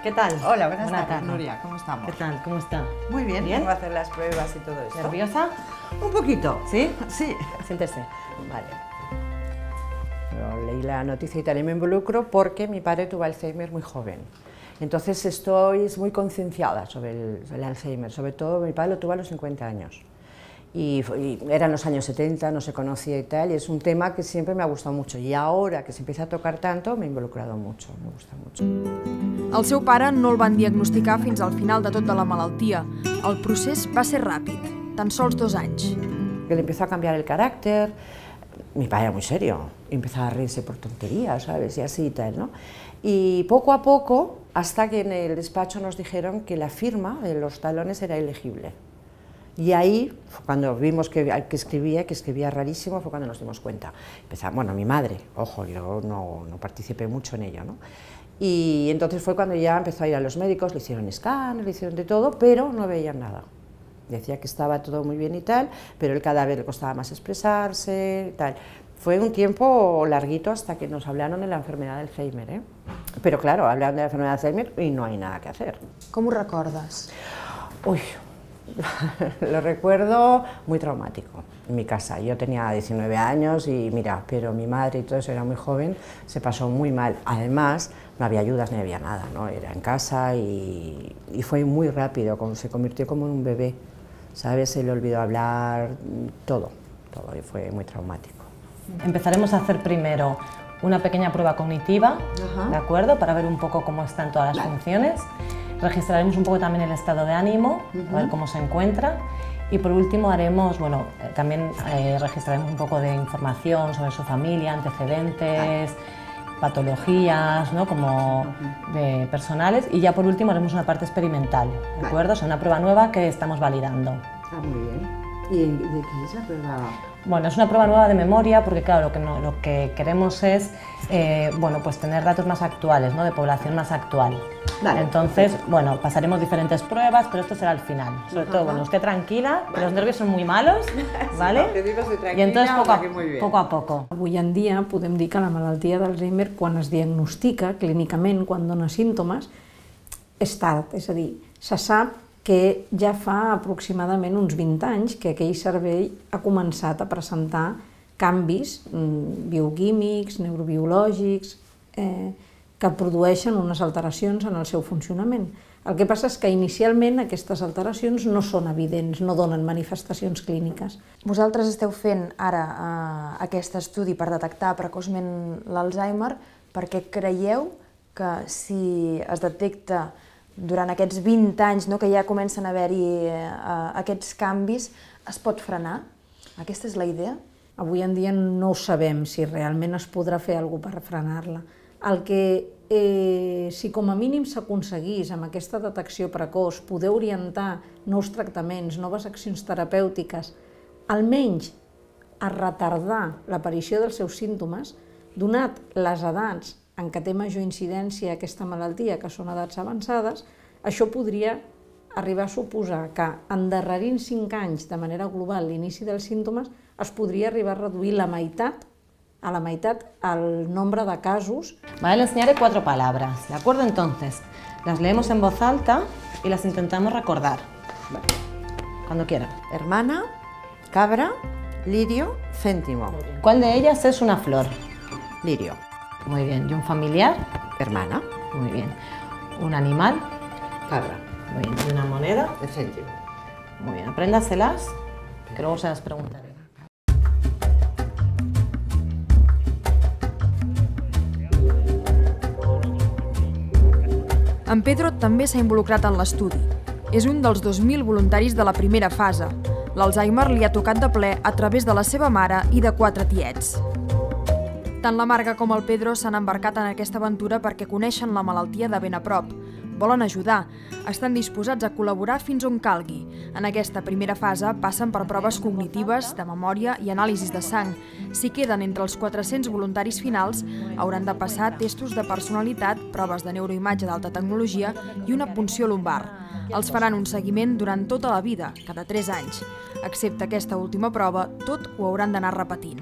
¿Qué tal? Hola, buenas tardes, Nuria, ¿cómo estamos? ¿Qué tal? ¿Cómo está? Muy bien, ¿Bien? vengo a hacer las pruebas y todo esto. ¿Nerviosa? Un poquito. ¿Sí? Sí. Siéntese. Vale. Yo leí la noticia y también me involucro porque mi padre tuvo Alzheimer muy joven. Entonces estoy muy concienciada sobre el Alzheimer, sobre todo mi padre lo tuvo a los 50 años. Y eran los años 70, no se conocía y tal, y es un tema que siempre me ha gustado mucho. Y ahora que se empieza a tocar tanto, me he involucrado mucho, me gusta mucho. El seu pare no el van diagnosticar fins al final de tot de la malaltia. El procés va ser ràpid, tan sols 2 anys. Que le empezó a cambiar el carácter, mi padre era muy serio, empezaba a reírse por tonterías, ¿sabes? Y así y tal, ¿no? Y poco a poco, hasta que en el despacho nos dijeron que la firma de los talones era ilegible. Y ahí, cuando vimos que escribía rarísimo, fue cuando nos dimos cuenta. Bueno, mi madre, ojo, yo no participé mucho en ello, ¿no? Y entonces fue cuando ya empezó a ir a los médicos, le hicieron escáner, le hicieron de todo, pero no veían nada. Decía que estaba todo muy bien y tal, pero el cadáver le costaba más expresarse y tal. Fue un tiempo larguito hasta que nos hablaron de la enfermedad de Alzheimer, ¿eh? Pero claro, hablaron de la enfermedad de Alzheimer y no hay nada que hacer. Com ho recordes? Uy, lo recuerdo muy traumático en mi casa. Yo tenía 19 años y mira, pero mi madre y todo eso era muy joven, se pasó muy mal. Además, no había ayudas ni había nada, ¿no? Era en casa y fue muy rápido, se convirtió como en un bebé, ¿sabes? Se le olvidó hablar, todo, y fue muy traumático. Empezaremos a hacer primero una pequeña prueba cognitiva, ¿de acuerdo? Para ver un poco cómo están todas las funciones. Registraremos un poco también el estado de ánimo, a ver cómo se encuentra. Y por último haremos, bueno, también registraremos un poco de información sobre su familia, antecedentes, patologías, ¿no? Como personales. Y ya por último haremos una parte experimental, ¿de acuerdo? O sea, una prueba nueva que estamos validando. Ah, muy bien. ¿Y de qué es la prueba? Bueno, es una prueba nueva de memoria porque, claro, lo que queremos es bueno, pues tener datos más actuales, ¿no? De población más actual. Vale, entonces, perfecto. bueno, pasaremos diferentes pruebas, pero esto será al final. Sobre todo, bueno, esté tranquila, que los nervios son muy malos, ¿vale? Sí, no, te digo, estoy tranquila, y entonces poco a poco. Avui en dia podem dir que la malaltia d'Alzheimer, quan es diagnostica clínicament, quan dona símptomes, és tard, és a dir, se sap que ja fa aproximadament uns 20 anys que aquell cervell ha començat a presentar canvis bioquímics, neurobiològics, que produeixen unes alteracions en el seu funcionament. El que passa és que inicialment aquestes alteracions no són evidents, no donen manifestacions clíniques. Vosaltres esteu fent ara aquest estudi per detectar precoçment l'Alzheimer perquè creieu que si es detecta durant aquests 20 anys, que ja comencen a haver-hi aquests canvis, es pot frenar? Aquesta és la idea? Avui en dia no ho sabem si realment es podrà fer alguna cosa per frenar-la. El que, si com a mínim s'aconseguís amb aquesta detecció precoç poder orientar nous tractaments, noves accions terapèutiques, almenys a retardar l'aparició dels seus símptomes, donat les edats en què té major incidència aquesta malaltia, que són edats avançades, això podria arribar a suposar que endarrerint 5 anys de manera global l'inici dels símptomes es podria arribar a reduir a la meitat el nombre de casos. Vale, le enseñaré 4 palabras, ¿de acuerdo? Entonces, las leemos en voz alta y las intentamos recordar. Vale. Cuando quiera. Hermana, cabra, lirio, céntimo. ¿Cuál de ellas es una flor? Lirio. Muy bien. ¿Y un familiar? Hermana. Muy bien. ¿Un animal? Cabra. Muy bien. ¿Y una moneda? El céntimo. Muy bien. Apréndaselas, que luego se las preguntaré. En Pedro també s'ha involucrat en l'estudi. És un dels 2.000 voluntaris de la primera fase. L'Alzheimer li ha tocat de ple a través de la seva mare i de 4 tiets. Tant la Marga com el Pedro s'han embarcat en aquesta aventura perquè coneixen la malaltia de ben a prop. Volen ajudar, estan disposats a col·laborar fins on calgui. En aquesta primera fase passen per proves cognitives, de memòria i anàlisis de sang. Si queden entre els 400 voluntaris finals, hauran de passar testos de personalitat, proves de neuroimatge d'alta tecnologia i una punció lumbar. Els faran un seguiment durant tota la vida, cada 3 anys. Excepte aquesta última prova, tot ho hauran d'anar repetint.